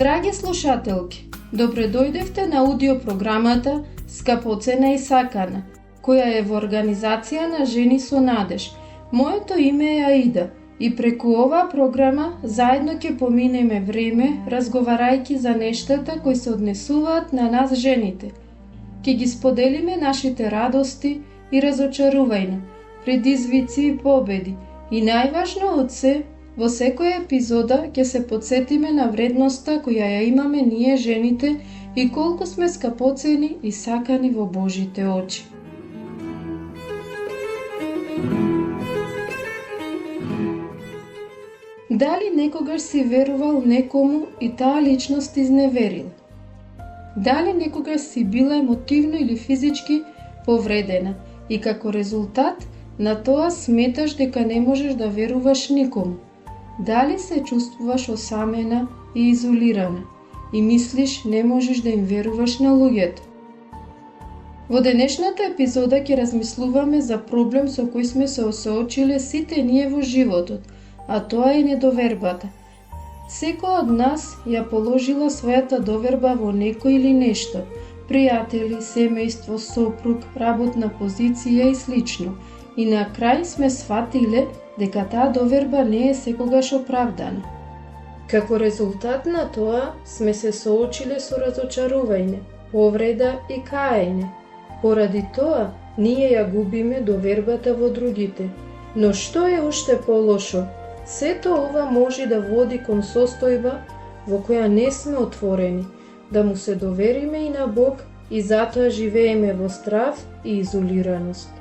Драги слушателки, добре дојдевте на аудиопрограмата Скапоцена и сакана, која е во организација на Жени со надеж. Моето име е Аида и преку оваа програма заедно ќе поминеме време разговарајќи за нештата кои се однесуваат на нас жените. Ќе ги споделиме нашите радости и разочарувања, предизвици и победи и најважно од се, во секоја епизода ќе се потсетиме на вредноста која ја имаме ние жените и колку сме скапоцени и сакани во Божите очи. Дали некогаш си верувал некому и таа личност изневерила? Дали некогаш си била емотивно или физички повредена и како резултат на тоа сметаш дека не можеш да веруваш никому? Дали се чувствуваш осамена и изолирана и мислиш не можеш да им веруваш на луѓето? Во денешната епизода ќе размислуваме за проблем со кој сме се соочиле сите ние во животот, а тоа е недовербата. Секој од нас ја положила својата доверба во некој или нешто, пријатели, семејство, сопруг, работна позиција и слично, и на крај сме сфатиле дека таа доверба не е секогаш оправдана. Како резултат на тоа сме се соочиле со разочарување, повреда и каење. Поради тоа ние ја губиме довербата во другите. Но што е уште полошо? Сето ова може да води кон состојба во која не сме отворени, да му се довериме и на Бог и затоа живееме во страв и изолираност.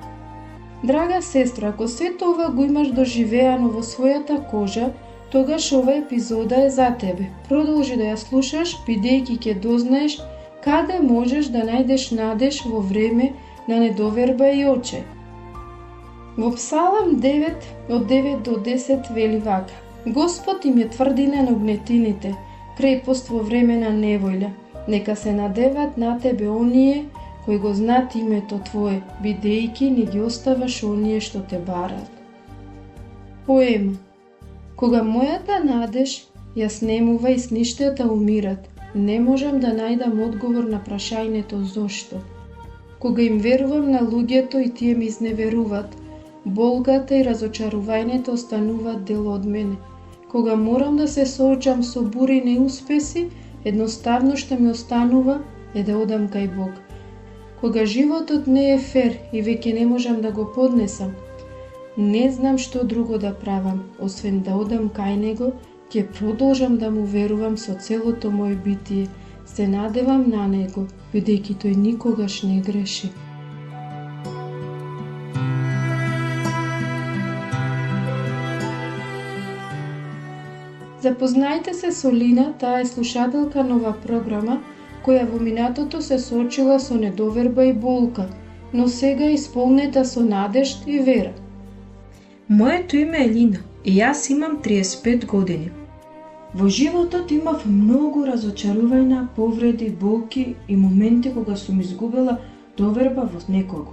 Драга сестра, ако сето ова го имаш доживеано во својата кожа, тогаш ова епизода е за тебе. Продолжи да ја слушаш, бидејќи ќе дознаеш каде можеш да најдеш надеж во време на недоверба и оче. Во Псалам 9, од 9 до 10 вели вака: Господ им е тврдина на угнетините, крепост во време на невоља. Нека се надеват на тебе оние кои го знаат името Твое, бидејќи не ги оставаш оние што те бараат. Поема. Кога мојата надеж ја снемува и сништата умират, не можам да најдам одговор на прашањето зошто. Кога им верувам на луѓето и тие ми изневеруваат, болгата и разочарувањето остануваат дел од мене. Кога морам да се соочам со бури и неуспеси, едноставно што ми останува е да одам кај Бог. Кога животот не е фер и веќе не можам да го поднесам, не знам што друго да правам, освен да одам кај Него, ќе продолжам да му верувам со целото моје битие, се надевам на Него, бидејќи тој никогаш не греши. Запознајте се со Лина, таа е слушателка на оваа програма, која во минатото се соочила со недоверба и болка, но сега е исполнета со надеж и вера. Моето име е Лина и јас имам 35 години. Во животот имав многу разочарувања, повреди, болки и моменти кога сум изгубила доверба во некого.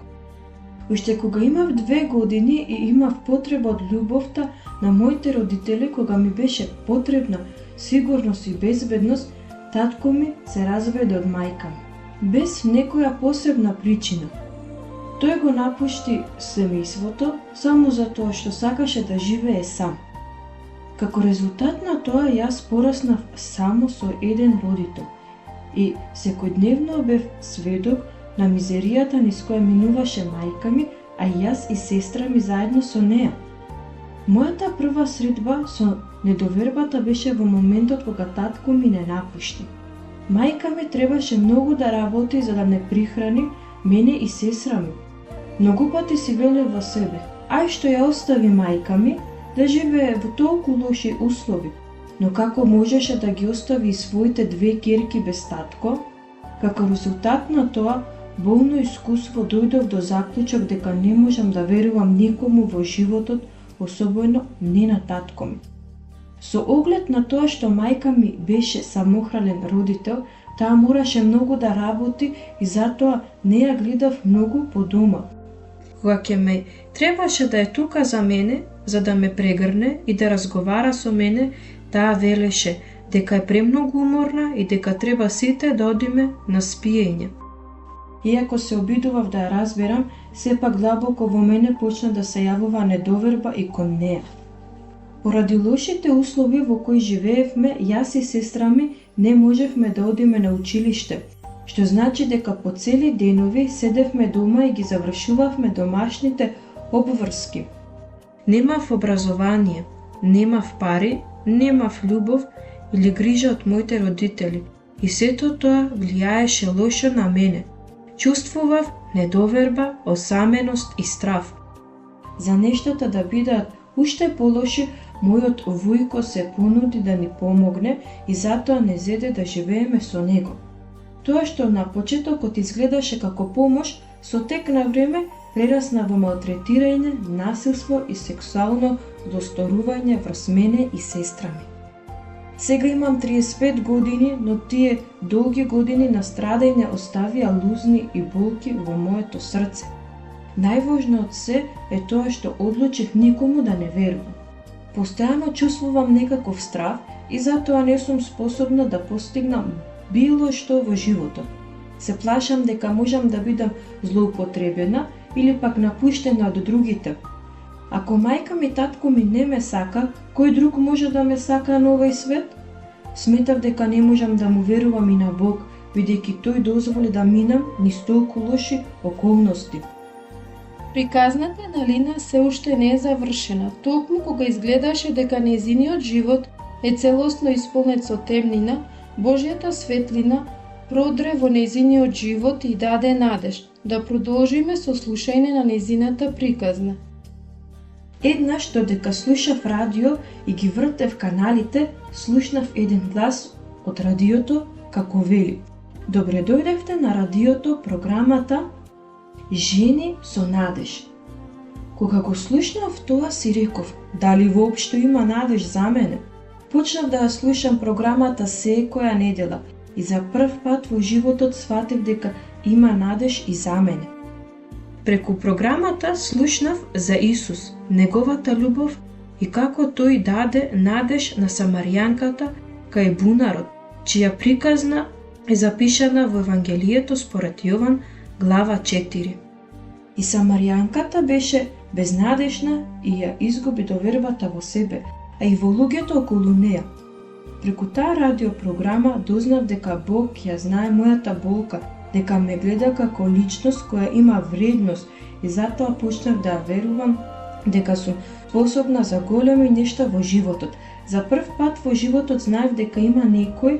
Уште кога имав 2 години и имав потреба од љубовта на моите родители, кога ми беше потребна сигурност и безбедност, татко ми се разведе од мајка ми, без некоја посебна причина. Тој го напушти семејството само затоа што сакаше да живее сам. Како резултат на тоа јас пораснав само со еден родител и секојдневно бев сведок на мизеријата низ која минуваше мајка ми, а јас и сестра ми заедно со неа. Мојата прва средба со недовербата беше во моментот кога татко ми не напушти. Мајка ми требаше многу да работи за да не прихрани мене и сестра ми. Многу пати си велев во себе: ај што ја остави мајка ми да живее во толку лоши услови, но како можеше да ги остави и своите 2 ќерки без татко? Како резултат на тоа, болно искуство дојдов до заклучок дека не можам да верувам никому во животот, особено не на татко ми. Со оглед на тоа што мајка ми беше самохранен родител, таа мораше многу да работи и затоа не ја гледав многу по дома. Кога ќе ме требаше да е тука за мене, за да ме прегрне и да разговара со мене, таа велеше: дека е премногу уморна и дека треба сите да одиме на спиење. Иако се обидував да ја разберам, сепак длабоко во мене почна да се јавува недоверба и кон неа. Поради лошите услови во кои живеевме, јас и сестра ми не можевме да одиме на училиште, што значи дека по цели денови седевме дома и ги завршувавме домашните обврски. Немав образование, немав пари, немав љубов или грижа од моите родители и сето тоа влијаеше лошо на мене. Чувствував недоверба, осаменост и страв. За нештата да бидат уште полоши, мојот вујко се понуди да ни помогне и затоа не зеде да живееме со него. Тоа што на почетокот изгледаше како помош, со тек на време прерасна во малтретирање, насилство и сексуално злосторување врз мене и сестра ми. Сега имам 35 години, но тие долги години на страдање оставија лузни и болки во моето срце. Најважно од се е тоа што одлучив никому да не верувам. Постојано чувствувам некаков страв и затоа не сум способна да постигнам било што во животот. Се плашам дека можам да бидам злоупотребена или пак напуштена од другите. Ако мајка ми, татко ми не ме сака, кој друг може да ме сака на овој свет? Сметав дека не можам да му верувам и на Бог, бидејќи тој дозволи да минам низ толку лоши околности. Приказната на Лина се уште не е завршена, токму кога изгледаше дека нејзиниот живот е целосно исполнет со темнина, Божјата светлина продре во нејзиниот живот и даде надеж да продолжиме со слушање на нејзината приказна. Еднаш додека слушав радио и ги вртев каналите, слушнав еден глас од радиото како вели: "Добре дојдевте на радиото, програмата Жени со надеж." Кога го слушнав тоа си реков: дали воопшто има надеж за мене? Почнав да ја слушам програмата секоја недела и за прв пат во животот сфатив дека има надеж и за мене. Преку програмата слушнав за Исус, неговата љубов и како тој даде надеж на самаријанката кај бунарот, чија приказна е запишана во Евангелието според Јован, глава 4. И самаријанката беше безнадежна и ја изгуби довербата во себе, а и во луѓето околу неа. Преку таа радиопрограма дознав дека Бог ја знае мојата болка, дека ме гледа како личност која има вредност и затоа почнав да ја верувам дека сум способна за големи нешта во животот. За прв пат во животот знаев дека има некој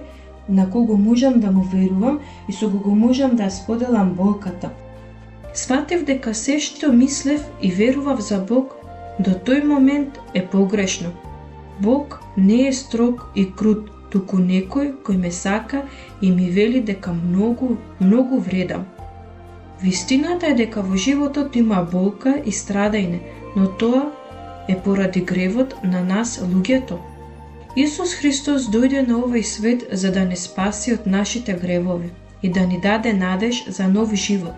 на кого можам да му верувам и со кого можам да ја споделам болката. Сватив дека се што мислев и верував за Бог до тој момент е погрешно. Бог не е строг и крут, туку некој кој ме сака и ми вели дека многу вредам. Вистината е дека во животот има болка и страдање, но тоа е поради гревот на нас луѓето. Исус Христос дојде на овој свет за да не спаси од нашите гревови и да ни даде надеж за нов живот.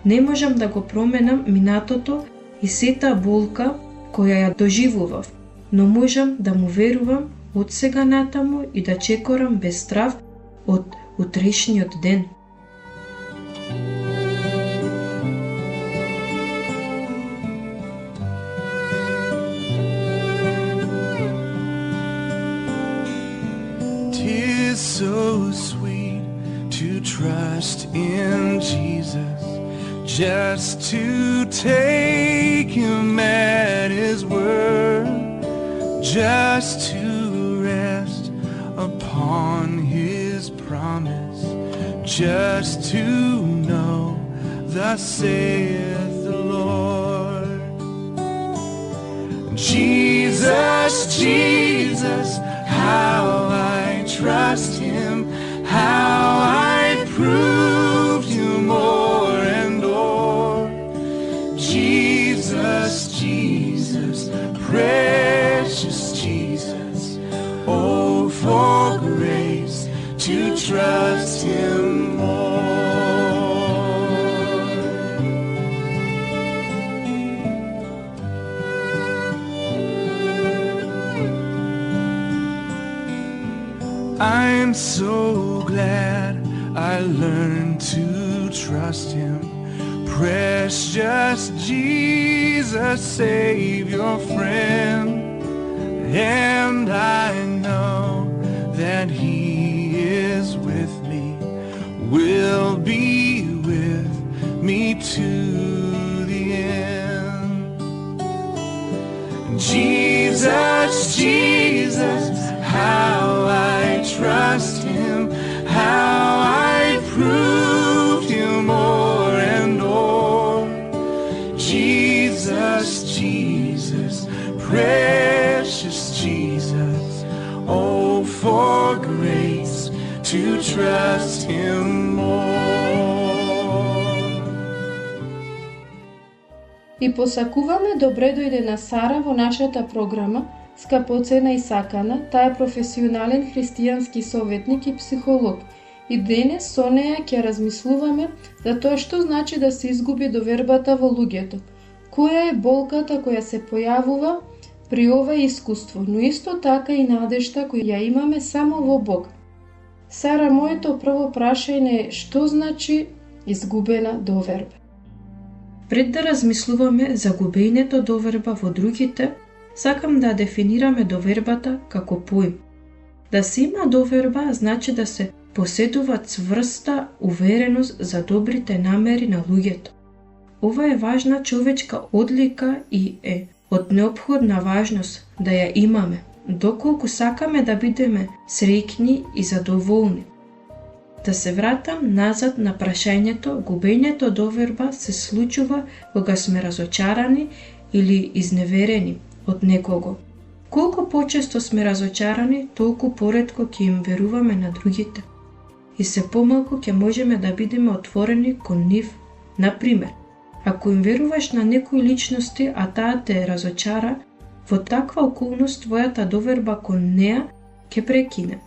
Не можам да го променам минатото и сета болка која ја доживував, но можам да му верувам од сега натаму и да чекорам без страв од утрешниот ден. Tis so sweet to trust in Jesus, just to take him at his word, just to rest upon his promise, just to know thus saith the Lord. Jesus, Jesus, how I trust him, how I proved him more and more. Jesus, Jesus, precious Jesus, oh, for grace to trust him more. glad I learned to trust him. Precious Jesus, Savior, friend. And I know that he is with me, will be with me to the end. Jesus, Jesus, how I trust him, how I proved him more and more. Jesus, Jesus, precious Jesus, oh, for grace to trust him more. И посакуваме добре дојде на Сара во нашата програма, скапоцена и сакана, таа е професионален христијански советник и психолог. И денес со неја ќе размислуваме за тоа што значи да се изгуби довербата во луѓето. Која е болката која се појавува при ова искуство, но исто така и надежта која имаме само во Бог. Сара, моето прво прашање е што значи изгубена доверба? Пред да размислуваме за губењето доверба во другите, сакам да дефинираме довербата како поим. Да се има доверба значи да се поседува цврста увереност за добрите намери на луѓето. Ова е важна човечка одлика и е од неопходна важност да ја имаме, доколку сакаме да бидеме среќни и задоволни. Да се вратам назад на прашањето, губењето доверба се случува кога сме разочарани или изневерени од некого. Колку почесто сме разочарани, толку поретко ќе им веруваме на другите. И се помалку ќе можеме да бидеме отворени кон нив. Например, ако им веруваш на некои личности, а таа те разочара, во таква околност твојата доверба кон неа ќе прекине.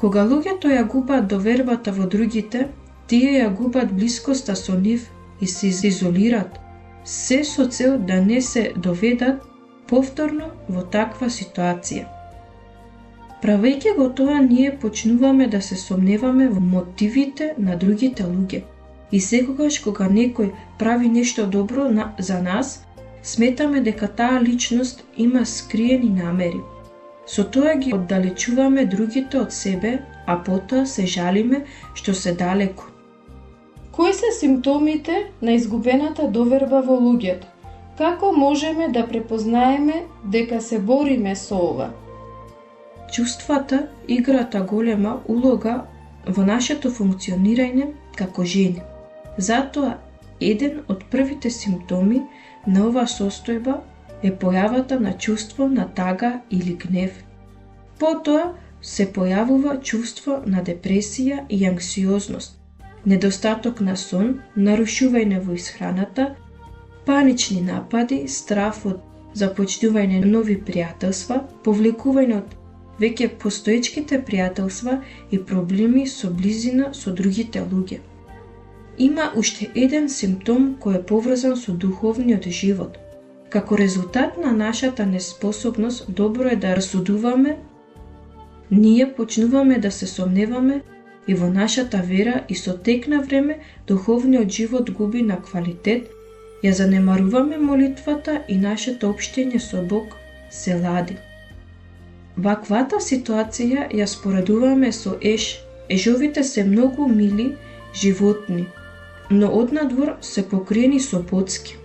Кога луѓето ја губат довербата во другите, тие ја губат блискоста со нив и се изолират, се со цел да не се доведат повторно во таква ситуација. Правејќи го тоа, ние почнуваме да се сомневаме во мотивите на другите луѓе. И секогаш кога некој прави нешто добро за нас, сметаме дека таа личност има скриени намери. Со тоа ги оддалечуваме другите од себе, а потоа се жалиме што се далеку. Кои се симптомите на изгубената доверба во луѓето? Како можеме да препознаеме дека се бориме со ова? Чувствата играта голема улога во нашето функционирање како жени. Затоа, еден од првите симптоми на ова состојба е појавата на чувство на тага или гнев. Потоа се појавува чувство на депресија и анксиозност, недостаток на сон, нарушување во исхраната, панични напади, страф од започнување нови пријателства, повлекување од веќе постоечките пријателства и проблеми со близина со другите луѓе. Има уште еден симптом кој е поврзан со духовниот живот. Како резултат на нашата неспособност добро е да расудуваме, ние почнуваме да се сомневаме и во нашата вера и со тек на време духовниот живот губи на квалитет, ја занемаруваме молитвата и нашето општење со Бог се лади. Ваквата ситуација ја споредуваме со еж. Ежовите се многу мили животни, но однадвор се покриени со боцки.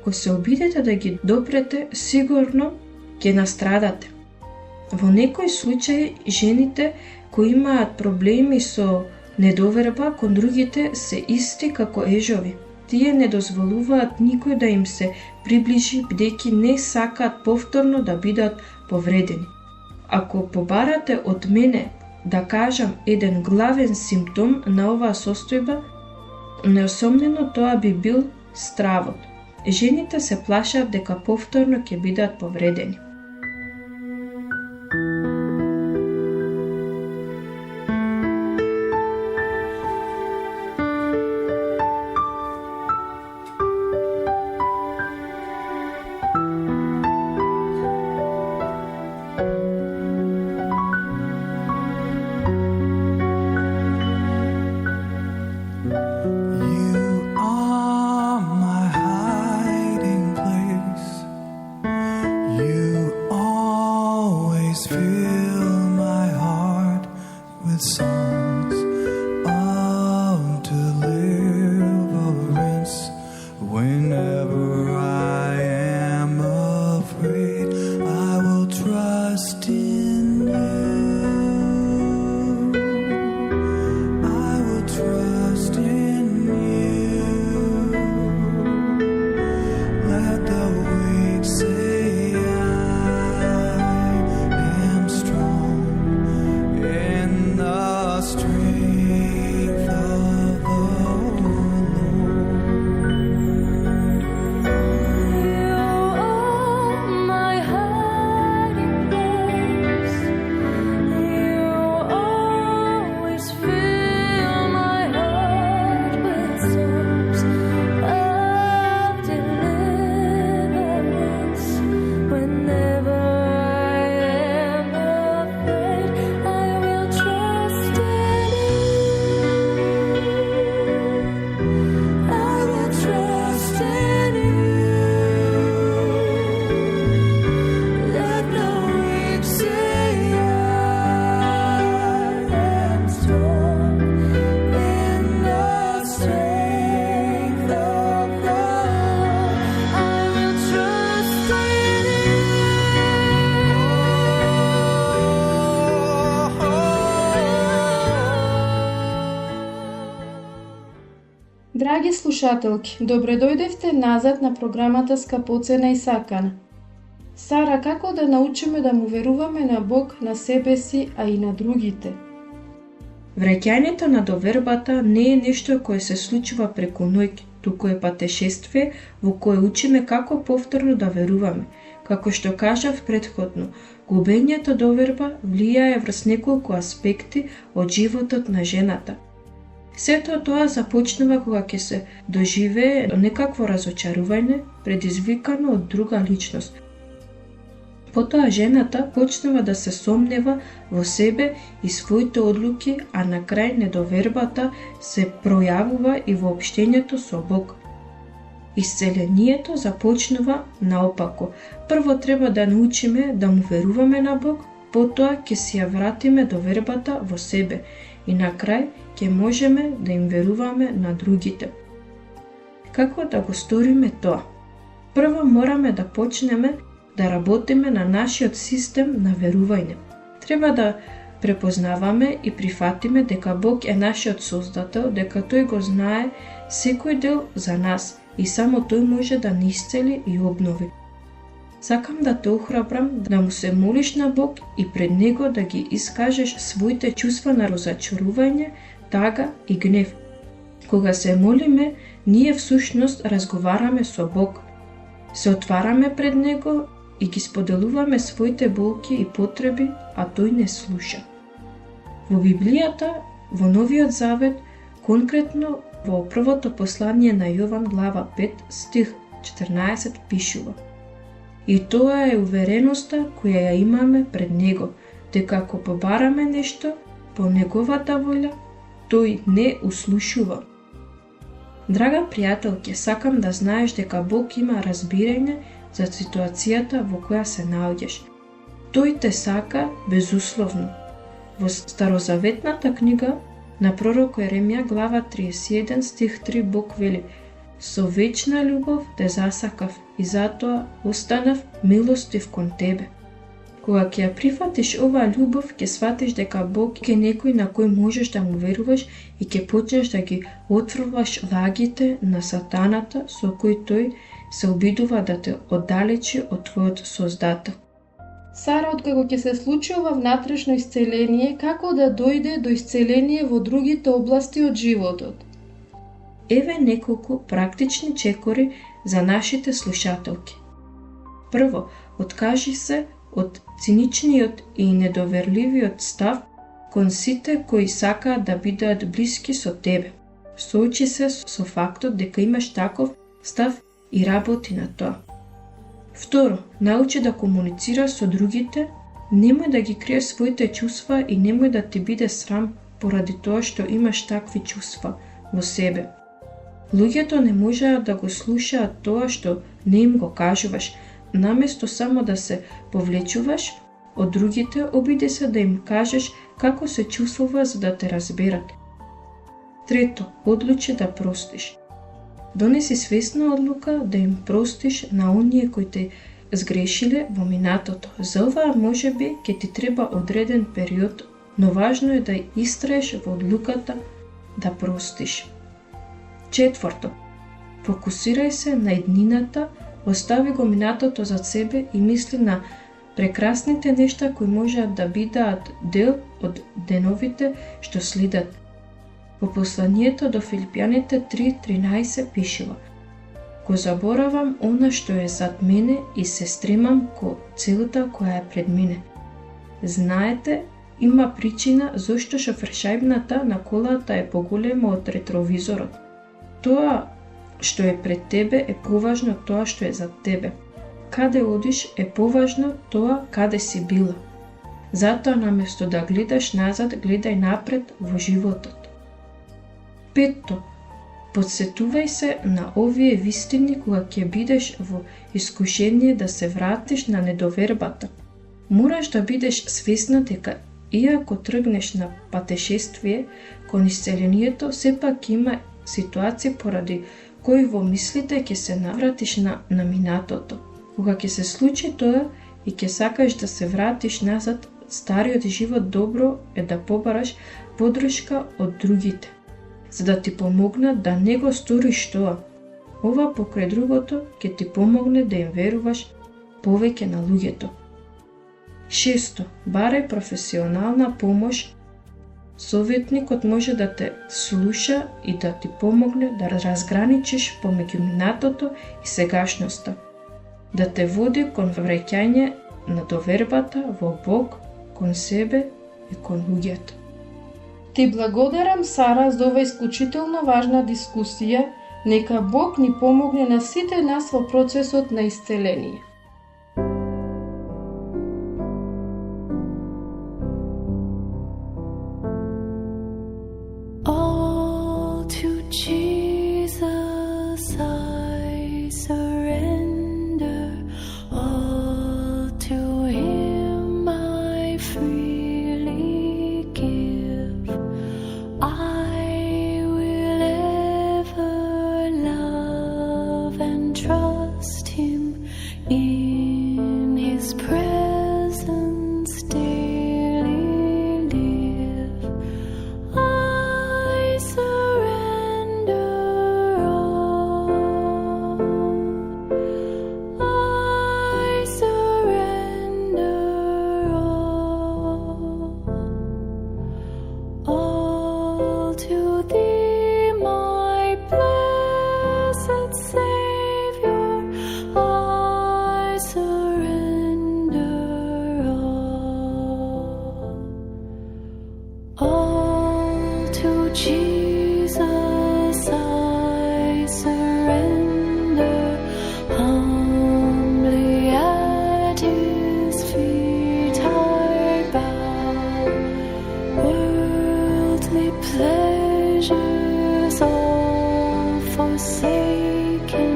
Ако се обидете да ги допрете, сигурно ќе настрадате. Во некои случаи, жените кои имаат проблеми со недоверба кон другите се исти како ежови. Тие не дозволуваат никој да им се приближи, бидејќи не сакаат повторно да бидат повредени. Ако побарате од мене да кажам еден главен симптом на оваа состојба, неосомнено тоа би бил стравот. Жените се плашат дека повторно ќе бидат повредени. Драги слушателки, добре дојдевте назад на програмата Скапоцена и сакана. Сара, како да научиме да му веруваме на Бог, на себе си, а и на другите? Враќањето на довербата не е нешто кое се случува преку ноќ, туку е патешествие во кое учиме како повторно да веруваме. Како што кажав предходно, губењето доверба влијае врз неколку аспекти од животот на жената. Сето тоа започнува кога ќе се доживее некакво разочарување, предизвикано од друга личност. Потоа жената почнува да се сомнева во себе и своите одлуки, а на крај недовербата се пројавува и во општењето со Бог. Исцелението започнува наопако. Прво треба да научиме да му веруваме на Бог, потоа ќе си ја вратиме довербата во себе и на крај ќе можеме да им веруваме на другите. Како да го сториме тоа? Прво мораме да почнеме да работиме на нашиот систем на верување. Треба да препознаваме и прифатиме дека Бог е нашиот создател, дека тој го знае секој дел за нас и само тој може да ни исцели и обнови. Сакам да те охрабрам да му се молиш на Бог и пред него да ги искажеш своите чувства на разочарување, тага и гнев. Кога се молиме, ние всушност разговараме со Бог. Се отвараме пред него и ги споделуваме своите болки и потреби, а тој не слуша. Во Библијата, во Новиот Завет, конкретно во првото послание на Јован глава 5 стих 14 пишува: И тоа е увереноста која ја имаме пред него, дека ако побараме нешто по неговата волја, тој не услушува. Драга пријателке, сакам да знаеш дека Бог има разбирање за ситуацијата во која се наоѓаш. Тој те сака безусловно. Во Старозаветната книга на пророк Еремија глава 31 стих 3 Бог вели: Со вечна љубов те засакав и затоа останав милостив кон тебе. Кога ќе ја прифатиш оваа љубов, ќе сватиш дека Бог е некој на кој можеш да му веруваш и ќе почнеш да ги отфрлаш лагите на сатаната со кој тој се обидува да те оддалечи од твојот создател. Сара, откако ќе се случи ова внатрешно исцеление, како да дојде до исцеление во другите области од животот? Еве неколку практични чекори за нашите слушателки. Прво, откажи се од циничниот и недоверливиот став кон сите кои сакаат да бидат блиски со тебе. Соочи се со фактот дека имаш таков став и работи на тоа. Второ, научи да комуницираш со другите, немој да ги криеш своите чувства и немој да ти биде срам поради тоа што имаш такви чувства во себе. Луѓето не можеат да го слушаат тоа што не им го кажуваш. Наместо само да се повлечуваш од другите, обиди се да им кажеш како се чувствува за да те разберат. Трето, одлучи да простиш. Донеси свесна одлука да им простиш на оние кои те сгрешиле во минатото. За ова можеби ќе ти треба одреден период, но важно е да истраеш во одлуката да простиш. Четврто, фокусирај се на иднината, остави го минатото зад себе и мисли на прекрасните нешта кои можат да бидат дел од деновите што следат. Во посланието до Филипјаните 3:13 пишува: Го заборавам она што е зад мене и се стремам ко целта која е пред мене. Знаете, има причина зошто шофершајбната на колата е поголема од ретровизорот. Тоа што е пред тебе е поважно од тоа што е зад тебе. Каде одиш е поважно тоа каде си била. Затоа наместо да гледаш назад, гледај напред во животот. Петто, подсетувај се на овие вистини кога ќе бидеш во искушение да се вратиш на недовербата. Мораш да бидеш свесна дека иако тргнеш на патешествие кон исцелението, сепак има ситуации поради кои во мислите ќе се навратиш на минатото. Кога ќе се случи тоа и ќе сакаш да се вратиш назад, стариот живот добро е да побараш подршка од другите. за да ти помогнат да не го сториш тоа. Ова покрај другото ќе ти помогне да им веруваш повеќе на луѓето. 6. Барај професионална помош. Советникот може да те слуша и да ти помогне да разграничиш помеѓу минатото и сегашноста, да те води кон враќање на довербата во Бог, кон себе и кон луѓето. Ти благодарам, Сара, за ова исклучително важна дискусија. Нека Бог ни помогне на сите нас во процесот на исцеление. All to Jesus I surrender, all to Him I freely give. I will ever love and trust Him, in His presence daily live. I surrender all. I surrender all to Thee, my blessed Savior. I surrender all to Jesus I surrender, humbly at His feet I bow. Worldly pleasures all forsaken,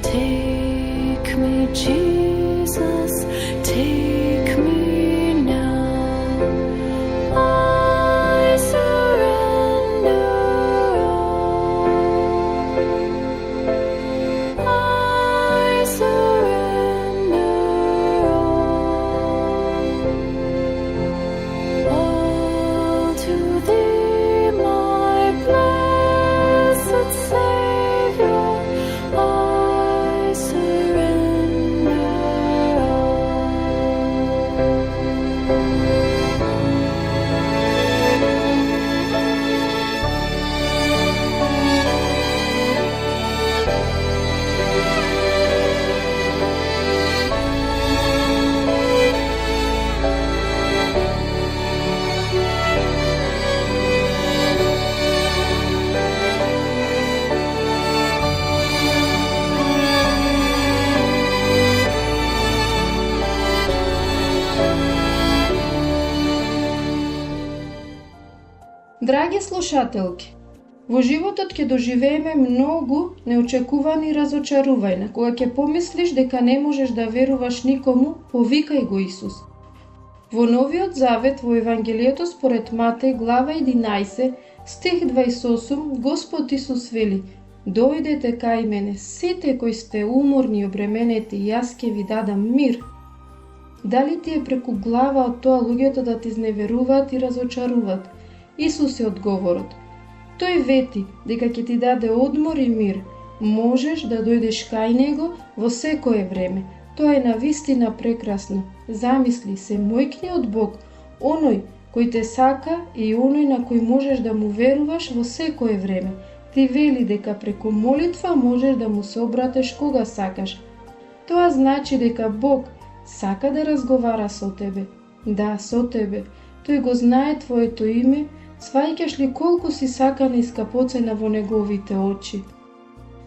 take me, Jesus, take me now. I surrender all. I surrender all to Thee, my blessed Savior. I surrender Драги слушателки, во животот ќе доживееме многу неочекувани разочарувања. Кога ќе помислиш дека не можеш да веруваш никому, повикај го Исус. Во Новиот Завет, во Евангелието според Матеј, глава 11, стих 28, Господ Исус вели: Дојдете кај мене, сите кои сте уморни и обременети, и јас ќе ви дадам мир. Дали ти е преку глава од тоа луѓето да ти изневеруваат и разочаруваат? Исус е одговорот. Тој вети дека ќе ти даде одмор и мир. Можеш да дојдеш кај Него во секое време. Тоа е навистина прекрасно. Замисли се, мојкни од Бог, оној кој те сака и оној на кој можеш да му веруваш во секое време. Ти вели дека преку молитва можеш да му се обратиш кога сакаш. Тоа значи дека Бог сака да разговара со тебе. Да, со тебе. Тој го знае твоето име. Сваќаш ли колку си сакана и скапоцена во Неговите очи?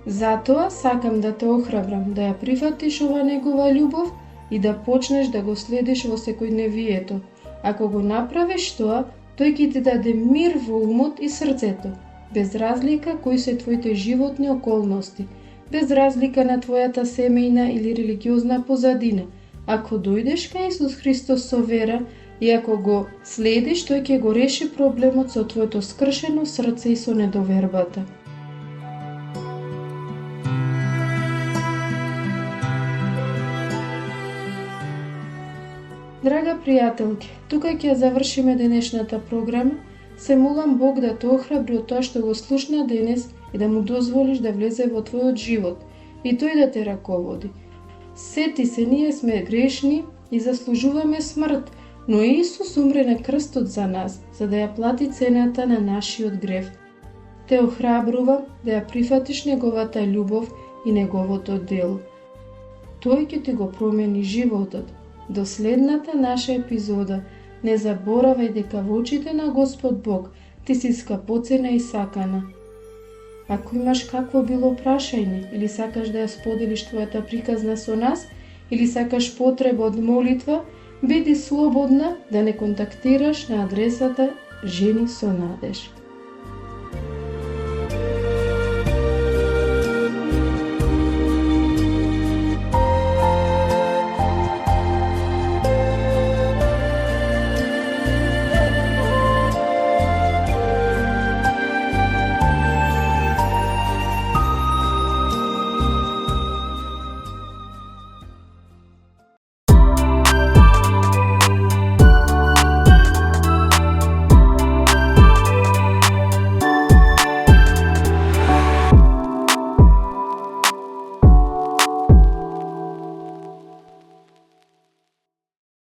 Затоа сакам да те охрабрам да ја прифатиш ова Негова љубов и да почнеш да го следиш во секојдневието. Ако го направиш тоа, тој ќе ти даде мир во умот и срцето, без разлика кои се твоите животни околности, без разлика на твојата семејна или религиозна позадина. Ако дојдеш кај Исус Христос со вера, и ако го следиш, тој ќе го реши проблемот со твоето скршено срце и со недовербата. Драга пријателки, тука ќе завршиме денешната програма. Се молам Бог да те охрабри од тоа што го слушна денес и да му дозволиш да влезе во твојот живот и тој да те раководи. Сети се, ние сме грешни и заслужуваме смрт, но Исус умре на крстот за нас, за да ја плати цената на нашиот грев. Те охрабрува да ја прифатиш неговата љубов и неговото дело. Тој ќе ти го промени животот. До следната наша епизода, не заборавај дека во очите на Господ Бог ти си скапоцена и сакана. Ако имаш какво било прашање или сакаш да ја споделиш твојата приказна со нас, или сакаш потреба од молитва, биди слободна да не контактираш на адресата Жени со надеж.